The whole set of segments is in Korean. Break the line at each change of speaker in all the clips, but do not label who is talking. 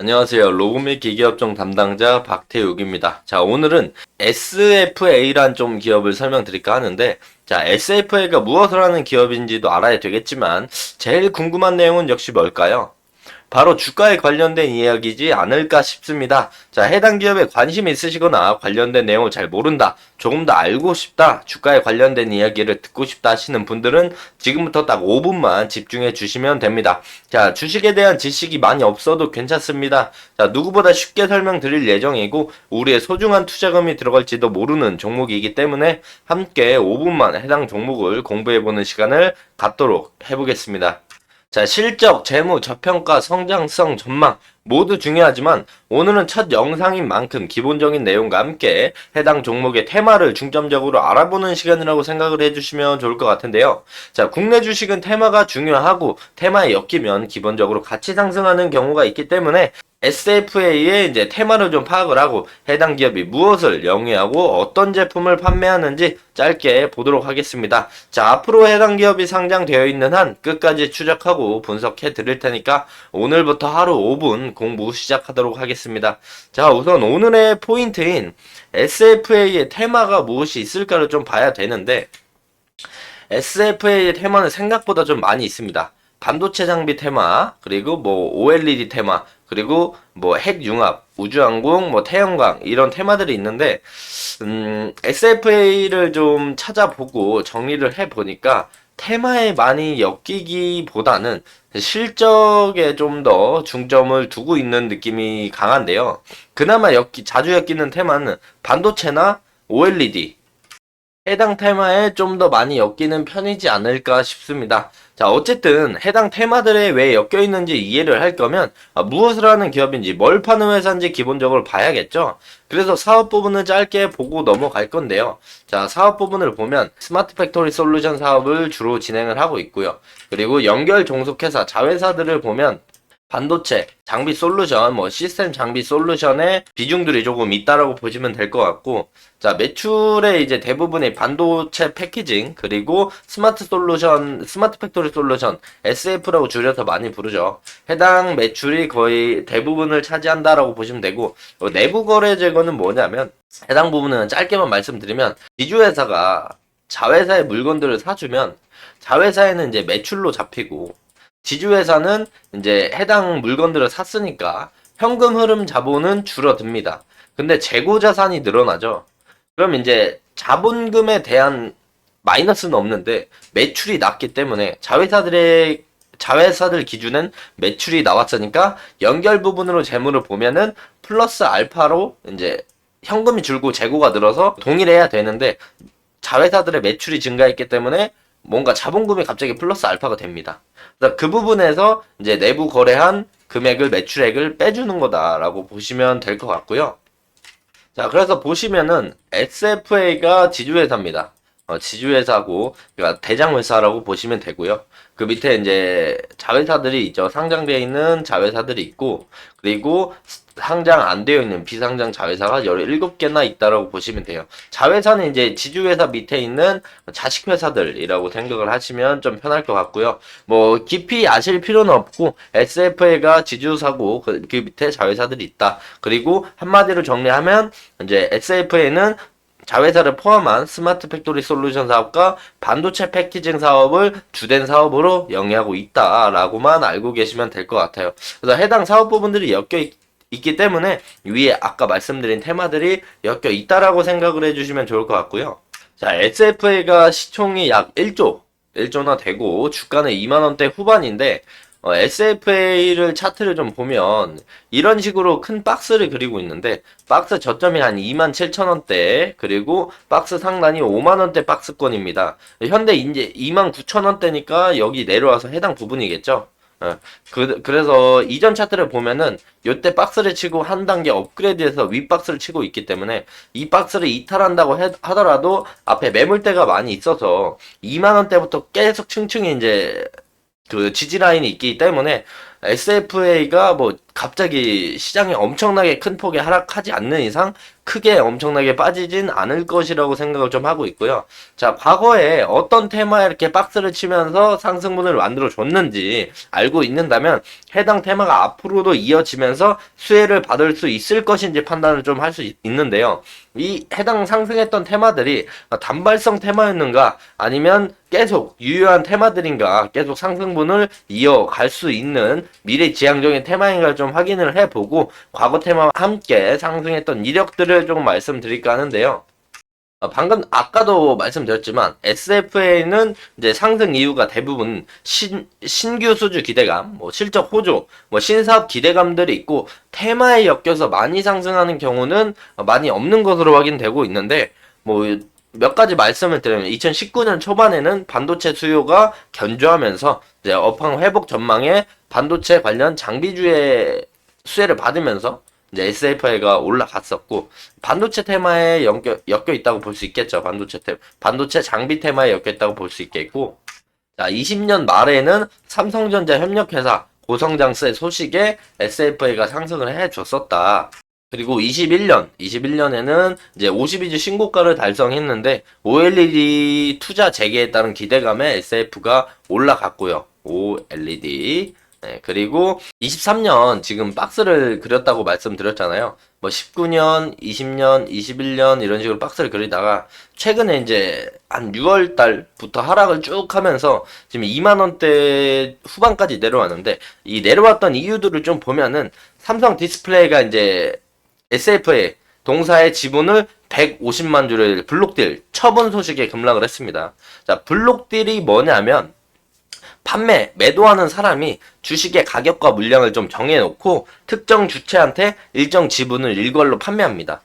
안녕하세요. 로고 및 기계업종 담당자 박태욱입니다. 자, 오늘은 SFA란 좀 기업을 설명드릴까 하는데, 자, SFA가 무엇을 하는 기업인지도 알아야 되겠지만, 제일 궁금한 내용은 역시 뭘까요? 바로 주가에 관련된 이야기지 않을까 싶습니다. 자, 해당 기업에 관심이 있으시거나 관련된 내용을 잘 모른다, 조금 더 알고 싶다, 주가에 관련된 이야기를 듣고 싶다 하시는 분들은 지금부터 딱 5분만 집중해 주시면 됩니다. 자, 주식에 대한 지식이 많이 없어도 괜찮습니다. 자, 누구보다 쉽게 설명드릴 예정이고 우리의 소중한 투자금이 들어갈지도 모르는 종목이기 때문에 함께 5분만 해당 종목을 공부해보는 시간을 갖도록 해보겠습니다. 자, 실적, 재무, 저평가, 성장성, 전망 모두 중요하지만 오늘은 첫 영상인 만큼 기본적인 내용과 함께 해당 종목의 테마를 중점적으로 알아보는 시간이라고 생각을 해주시면 좋을 것 같은데요. 자, 국내 주식은 테마가 중요하고 테마에 엮이면 기본적으로 같이 상승하는 경우가 있기 때문에 SFA의 이제 테마를 좀 파악을 하고 해당 기업이 무엇을 영위하고 어떤 제품을 판매하는지 짧게 보도록 하겠습니다. 자, 앞으로 해당 기업이 상장되어 있는 한 끝까지 추적하고 분석해 드릴 테니까 오늘부터 하루 5분 공부 시작하도록 하겠습니다. 자, 우선 오늘의 포인트인 SFA의 테마가 무엇이 있을까를 좀 봐야 되는데 SFA의 테마는 생각보다 좀 많이 있습니다. 반도체 장비 테마, 그리고 뭐 OLED 테마, 그리고 뭐 핵융합, 우주항공, 뭐 태양광 이런 테마들이 있는데 SFA를 좀 찾아보고 정리를 해보니까 테마에 많이 엮이기보다는 실적에 좀 더 중점을 두고 있는 느낌이 강한데요. 그나마 자주 엮이는 테마는 반도체나 OLED, 해당 테마에 좀 더 많이 엮이는 편이지 않을까 싶습니다. 자, 어쨌든 해당 테마들에 왜 엮여 있는지 이해를 할 거면 무엇을 하는 기업인지 뭘 파는 회사인지 기본적으로 봐야겠죠. 그래서 사업 부분을 짧게 보고 넘어갈 건데요. 자, 사업 부분을 보면 스마트 팩토리 솔루션 사업을 주로 진행을 하고 있고요. 그리고 연결 종속회사 자회사들을 보면 반도체, 장비 솔루션, 뭐 시스템 장비 솔루션의 비중들이 조금 있다라고 보시면 될 것 같고, 자, 매출의 이제 대부분이 반도체 패키징, 그리고 스마트 솔루션, 스마트 팩토리 솔루션, SF라고 줄여서 많이 부르죠. 해당 매출이 거의 대부분을 차지한다라고 보시면 되고, 내부 거래 제거는 뭐냐면, 해당 부분은 짧게만 말씀드리면, 지주회사가 자회사의 물건들을 사주면, 자회사에는 이제 매출로 잡히고, 지주회사는 이제 해당 물건들을 샀으니까 현금 흐름 자본은 줄어듭니다. 근데 재고 자산이 늘어나죠. 그럼 이제 자본금에 대한 마이너스는 없는데 매출이 낮기 때문에 자회사들 기준은 매출이 나왔으니까 연결 부분으로 재물을 보면은 플러스 알파로 이제 현금이 줄고 재고가 늘어서 동일해야 되는데 자회사들의 매출이 증가했기 때문에 뭔가 자본금이 갑자기 플러스 알파가 됩니다. 그래서 그 부분에서 이제 내부 거래한 금액을 매출액을 빼주는 거다라고 보시면 될 것 같고요. 자, 그래서 보시면은 SFA가 지주회사입니다. 지주회사고, 그러니까 대장회사라고 보시면 되고요. 그 밑에 이제 자회사들이 있죠. 상장되어 있는 자회사들이 있고, 그리고 상장 안 되어 있는 비상장 자회사가 17개나 있다라고 보시면 돼요. 자회사는 이제 지주회사 밑에 있는 자식회사들이라고 생각을 하시면 좀 편할 것 같고요. 뭐, 깊이 아실 필요는 없고, SFA가 지주사고, 그 밑에 자회사들이 있다. 그리고 한마디로 정리하면, 이제 SFA는 자회사를 포함한 스마트 팩토리 솔루션 사업과 반도체 패키징 사업을 주된 사업으로 영위하고 있다라고만 알고 계시면 될 것 같아요. 그래서 해당 사업 부분들이 있기 때문에 위에 아까 말씀드린 테마들이 엮여 있다라고 생각을 해주시면 좋을 것 같고요. 자, SFA가 시총이 약 1조나 되고 주가는 2만원대 후반인데 SFA를 차트를 좀 보면 이런 식으로 큰 박스를 그리고 있는데 박스 저점이 한 27,000원대 그리고 박스 상단이 5만원대 박스권입니다. 현재 이제 29,000원대니까 여기 내려와서 해당 부분이겠죠. 그래서 이전 차트를 보면은 요때 박스를 치고 한 단계 업그레이드해서 윗 박스를 치고 있기 때문에 이 박스를 이탈한다고 하더라도 앞에 매물대가 많이 있어서 2만원대부터 계속 층층이 이제 그 지지 라인이 있기 때문에 SFA가 뭐 갑자기 시장이 엄청나게 큰 폭의 하락하지 않는 이상 크게 엄청나게 빠지진 않을 것이라고 생각을 좀 하고 있고요. 자, 과거에 어떤 테마에 이렇게 박스를 치면서 상승분을 만들어 줬는지 알고 있는다면 해당 테마가 앞으로도 이어지면서 수혜를 받을 수 있을 것인지 판단을 좀 할 수 있는데요. 이 해당 상승했던 테마들이 단발성 테마였는가 아니면 계속 유효한 테마들인가 계속 상승분을 이어갈 수 있는 미래지향적인 테마인가를 좀 확인을 해보고 과거 테마와 함께 상승했던 이력들을 조금 말씀드릴까 하는데요. 방금 아까도 말씀드렸지만 SFA는 이제 상승 이유가 대부분 신규 수주 기대감, 뭐 실적 호조, 뭐 신사업 기대감들이 있고 테마에 엮여서 많이 상승하는 경우는 많이 없는 것으로 확인되고 있는데 뭐 몇 가지 말씀을 드리면 2019년 초반에는 반도체 수요가 견조하면서 이제 업황 회복 전망에 반도체 관련 장비주의 수혜를 받으면서 이제 SFA가 올라갔었고 반도체 테마에 엮여 있다고 볼 수 있겠죠. 반도체 장비 테마에 엮여 있다고 볼 수 있겠고 자 20년 말에는 삼성전자 협력회사 고성장세 소식에 SFA가 상승을 해줬었다. 그리고 21년에는 이제 52주 신고가를 달성했는데 OLED 투자 재개에 따른 기대감에 SF가 올라갔고요. OLED. 네, 그리고 23년 지금 박스를 그렸다고 말씀드렸잖아요. 뭐 19년, 20년, 21년 이런 식으로 박스를 그리다가 최근에 이제 한 6월 달부터 하락을 쭉 하면서 지금 2만 원대 후반까지 내려왔는데 이 내려왔던 이유들을 좀 보면은 삼성 디스플레이가 이제 SFA 동사의 지분을 150만 주를 블록딜 처분 소식에 급락을 했습니다. 자, 블록딜이 뭐냐면 매도하는 사람이 주식의 가격과 물량을 좀 정해놓고 특정 주체한테 일정 지분을 일괄로 판매합니다.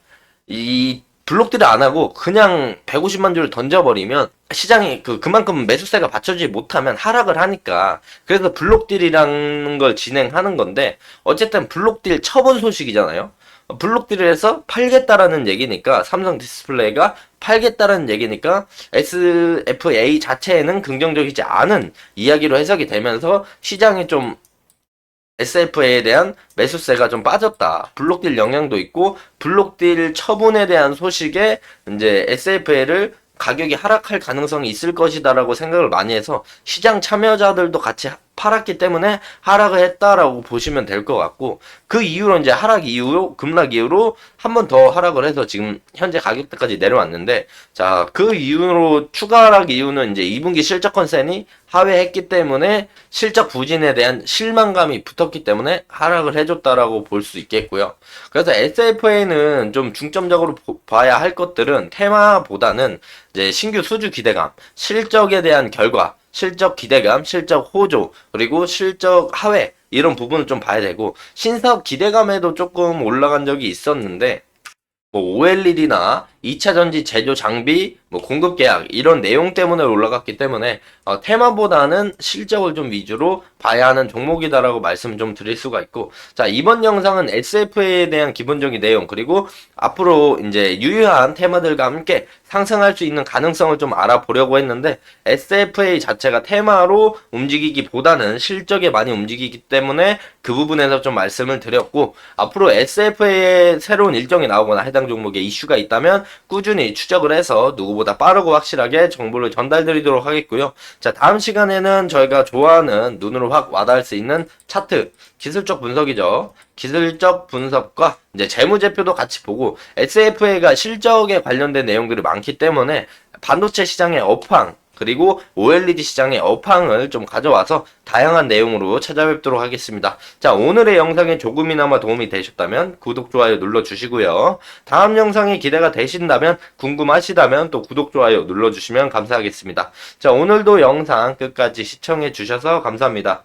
이 블록딜을 안 하고 그냥 150만 주를 던져버리면 시장이 그만큼 매수세가 받쳐주지 못하면 하락을 하니까 그래서 블록딜이라는 걸 진행하는 건데 어쨌든 블록딜 처분 소식이잖아요. 블록딜을 해서 팔겠다라는 얘기니까 삼성 디스플레이가 팔겠다라는 얘기니까 SFA 자체에는 긍정적이지 않은 이야기로 해석이 되면서 시장이 좀 SFA에 대한 매수세가 좀 빠졌다. 블록딜 영향도 있고 블록딜 처분에 대한 소식에 이제 SFA를 가격이 하락할 가능성이 있을 것이다라고 생각을 많이 해서 시장 참여자들도 같이 팔았기 때문에 하락을 했다라고 보시면 될 것 같고 그 이후로 이제 급락 이후로 한 번 더 하락을 해서 지금 현재 가격대까지 내려왔는데 자, 그 이후로 추가 하락 이유는 이제 2분기 실적 컨센이 하회했기 때문에 실적 부진에 대한 실망감이 붙었기 때문에 하락을 해줬다라고 볼 수 있겠고요. 그래서 SFA는 좀 중점적으로 봐야 할 것들은 테마보다는 이제 신규 수주 기대감, 실적에 대한 결과, 실적 기대감, 실적 호조, 그리고 실적 하회 이런 부분을 좀 봐야 되고 신사업 기대감에도 조금 올라간 적이 있었는데 뭐 OLED나 2차 전지 제조 장비, 뭐 공급 계약 이런 내용 때문에 올라갔기 때문에 테마보다는 실적을 좀 위주로 봐야 하는 종목이다라고 말씀 좀 드릴 수가 있고 자 이번 영상은 SFA에 대한 기본적인 내용 그리고 앞으로 이제 유효한 테마들과 함께 상승할 수 있는 가능성을 좀 알아보려고 했는데 SFA 자체가 테마로 움직이기보다는 실적에 많이 움직이기 때문에 그 부분에서 좀 말씀을 드렸고 앞으로 SFA에 새로운 일정이 나오거나 해당 종목에 이슈가 있다면 꾸준히 추적을 해서 누구보다 빠르고 확실하게 정보를 전달드리도록 하겠고요. 자, 다음 시간에는 저희가 좋아하는 눈으로 확 와닿을 수 있는 차트, 기술적 분석이죠. 기술적 분석과 이제 재무제표도 같이 보고 SFA가 실적에 관련된 내용들이 많기 때문에 반도체 시장의 업황 그리고 OLED 시장의 업황을 좀 가져와서 다양한 내용으로 찾아뵙도록 하겠습니다. 자, 오늘의 영상이 조금이나마 도움이 되셨다면 구독, 좋아요 눌러주시고요. 다음 영상이 기대가 되신다면 궁금하시다면 또 구독, 좋아요 눌러주시면 감사하겠습니다. 자, 오늘도 영상 끝까지 시청해주셔서 감사합니다.